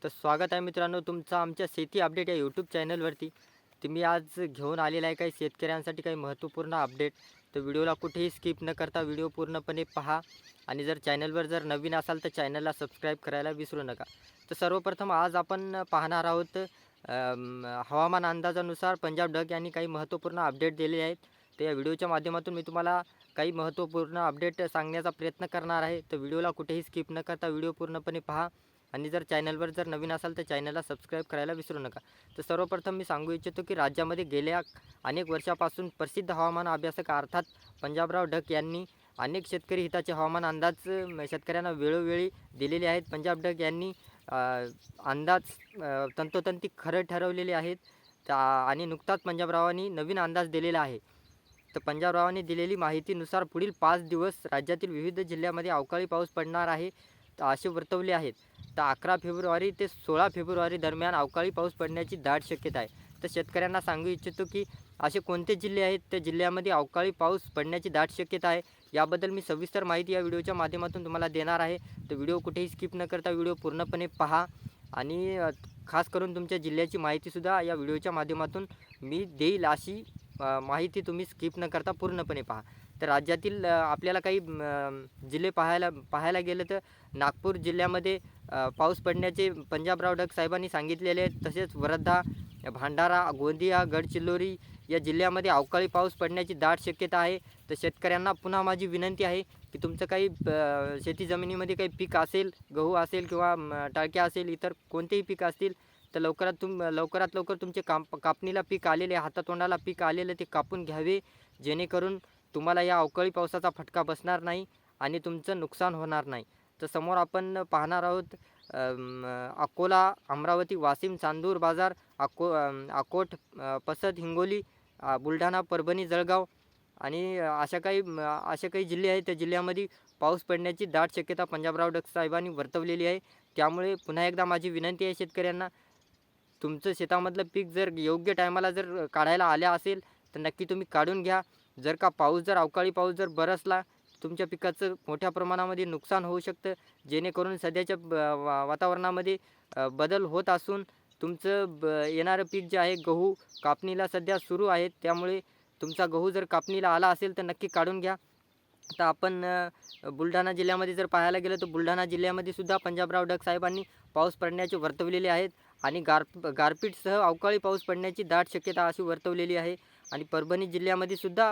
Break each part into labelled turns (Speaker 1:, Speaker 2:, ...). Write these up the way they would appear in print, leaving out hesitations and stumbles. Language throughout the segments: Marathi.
Speaker 1: तर स्वागत आहे मित्रांनो तुमचं आमच्या शेती अपडेट या यूट्यूब चॅनलवरती. तर मी आज घेऊन आलेला आहे काही शेतकऱ्यांसाठी काही महत्त्वपूर्ण अपडेट. तर व्हिडिओला कुठेही स्किप न करता व्हिडिओ पूर्णपणे पहा आणि जर चॅनलवर जर नवीन असाल तर चॅनलला सबस्क्राईब करायला विसरू नका. तर सर्वप्रथम आज आपण पाहणार आहोत हवामान अंदाजानुसार पंजाब डक यांनी काही महत्त्वपूर्ण अपडेट दिले आहेत. तर या व्हिडिओच्या माध्यमातून मी तुम्हाला काही महत्त्वपूर्ण अपडेट सांगण्याचा प्रयत्न करणार आहे. तर व्हिडिओला कुठेही स्किप न करता व्हिडिओ पूर्णपणे पहा आणि जर चॅनलवर जर नवीन असाल तर चॅनलला सबस्क्राईब करायला विसरू नका. तर सर्वप्रथम मी सांगू इच्छितो की राज्यामध्ये गेल्या अनेक वर्षापासून प्रसिद्ध हवामान अभ्यासक अर्थात पंजाबराव डक यांनी अनेक शेतकरी हिताचे हवामान अंदाज शेतकऱ्यांना वेळोवेळी दिलेले आहेत. पंजाब डक यांनी अंदाज तंतोतंती खरं ठरवलेले आहेत. आणि नुकताच पंजाबरावांनी नवीन अंदाज दिलेला आहे. तर पंजाबरावांनी दिलेली माहितीनुसार पुढील 5 दिवस राज्यातील विविध जिल्ह्यामध्ये अवकाळी पाऊस पडणार आहे तर असे वर्तवले आहेत. तर 11 फेब्रुवारी ते 16 फेब्रुवारी दरम्यान अवकाळी पाऊस पडण्याची दाट शक्यता आहे. तर शेतकऱ्यांना सांगू इच्छितो की असे कोणते जिल्हे आहेत त्या जिल्ह्यामध्ये अवकाळी पाऊस पडण्याची दाट शक्यता आहे याबद्दल मी सविस्तर माहिती या व्हिडिओच्या माध्यमातून तुम्हाला देणार आहे. तर व्हिडिओ कुठेही स्किप न करता व्हिडिओ पूर्णपणे पहा आणि खास करून तुमच्या जिल्ह्याची माहितीसुद्धा या व्हिडिओच्या माध्यमातून मी देईल अशी माहिती तुम्ही स्किप न करता पूर्णपणे पहा. तर राज्यातील आपल्याला काही जिल्हे पाहायला गेलं तर नागपूर जिल्ह्यामध्ये पाऊस पडण्याचे पंजाबराव डक साहेबांनी सांगितलेले आहेत. तसेच वर्धा, भंडारा, गोंदिया, गडचिरोली या जिल्ह्यामध्ये अवकाळी पाऊस पडण्याची दाट शक्यता आहे. तर शेतकऱ्यांना पुन्हा माझी विनंती आहे की तुमचं काही शेती जमिनीमध्ये काही पीक असेल, गहू असेल किंवा टाळक्या असेल, इतर कोणतेही पीक असतील तर लवकरात लवकर तुमचे कापणीला पीक आलेले, हातातोंडाला पीक आलेलं ते कापून घ्यावे, जेणेकरून तुम्हाला या अवकाळी पावसाचा फटका बसणार नाही आणि तुमचं नुकसान होणार नाही. तर समोर आपण पाहणार आहोत अकोला, अमरावती, वाशिम, चांदूर बाजार, अकोट, पसद, हिंगोली, बुलढाणा, परभणी, जळगाव आणि अशा काही जिल्हे आहेत. त्या जिल्ह्यामध्ये पाऊस पडण्याची दाट शक्यता पंजाबराव डक साहेबांनी वर्तवलेली आहे. त्यामुळे पुन्हा एकदा माझी विनंती आहे शेतकऱ्यांना, तुमचं शेतामधलं पीक जर योग्य टायमाला जर काढायला आल्या असेल तर नक्की तुम्ही काढून घ्या. जर अवकाळी पाऊस जर बरसला तुमच्या पिकाचं मोठ्या प्रमाणामध्ये नुकसान होऊ शकतं. जेणेकरून सध्याच्या वातावरणामध्ये बदल होत असून तुमचं येणारं पीक जे आहे गहू कापणीला सध्या सुरू आहेत. त्यामुळे तुमचा गहू जर कापणीला आला असेल तर नक्की काढून घ्या. आता आपण बुलढाणा जिल्ह्यामध्ये जर पाहायला गेलं तर बुलढाणा जिल्ह्यामध्ये सुद्धा पंजाबराव डक साहेबांनी पाऊस पडण्याचे वर्तवलेले आहेत आणि गारपीटसह अवकाळी पाऊस पडण्याची दाट शक्यता अशी वर्तवलेली आहे. आणि परभणी जिल्ह्यामध्ये सुद्धा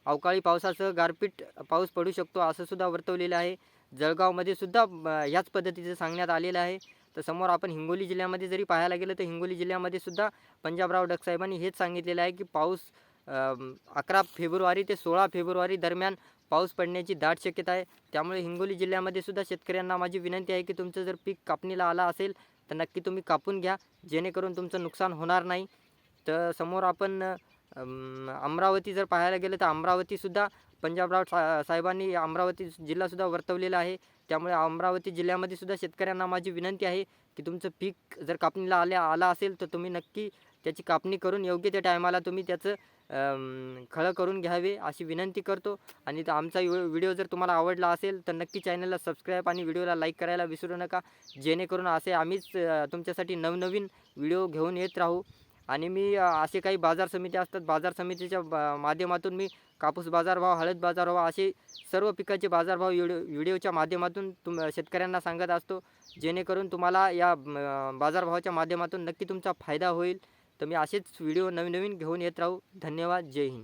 Speaker 1: अवकाळी पावसासह गारपीट पाऊस पडू शकतो असं सुद्धा वर्तवलेलं आहे. जळगावमध्ये सुद्धा ह्याच पद्धतीचं सांगण्यात आलेलं आहे. तर समोर आपण हिंगोली जिल्ह्यामध्ये जरी पाहायला गेलं तर हिंगोली जिल्ह्यामध्ये सुद्धा पंजाबराव डक साहेबांनी हेच सांगितलेलं आहे की पाऊस 11 फेब्रुवारी ते 16 फेब्रुवारी दरम्यान पाऊस पडण्याची दाट शक्यता आहे. त्यामुळे हिंगोली जिल्ह्यामध्ये सुद्धा शेतकऱ्यांना माझी विनंती आहे की तुमचं जर पीक कापणीला आला असेल तर नक्की तुम्ही कापून घ्या, जेणेकरून तुमचं नुकसान होणार नाही. तर समोर आपण अमरावती जर पाहायला गेलं तर अमरावतीसुद्धा पंजाबराव साहेबांनी अमरावती जिल्हासुद्धा वर्तवलेला आहे. त्यामुळे अमरावती जिल्ह्यामध्ये सुद्धा शेतकऱ्यांना माझी विनंती आहे की तुमचं पीक जर कापणीला आला असेल तर तुम्ही नक्की त्याची कापणी करून योग्य त्या टायमाला तुम्ही त्याचं खळं करून घ्यावे अशी विनंती करतो. आणि आमचा व्हिडिओ जर तुम्हाला आवडला असेल तर नक्की चॅनलला सबस्क्राईब आणि व्हिडिओला लाईक करायला विसरू नका, जेणेकरून असे आम्हीच तुमच्यासाठी नवनवीन व्हिडिओ घेऊन येत राहू. आणि मी असे काही बाजार समिती असतात, बाजार समितीच्या माध्यमातून मी कापूस बाजारभाव, हळद बाजारभाव असे सर्व पिकाचे बाजारभाव व्हिडिओच्या माध्यमातून शेतकऱ्यांना सांगत असतो, जेणेकरून तुम्हाला या बाजारभावाच्या माध्यमातून नक्की तुमचा फायदा होईल. तर मी असेच व्हिडिओ नवीन घेऊन येत राहू. धन्यवाद. जय हिंद.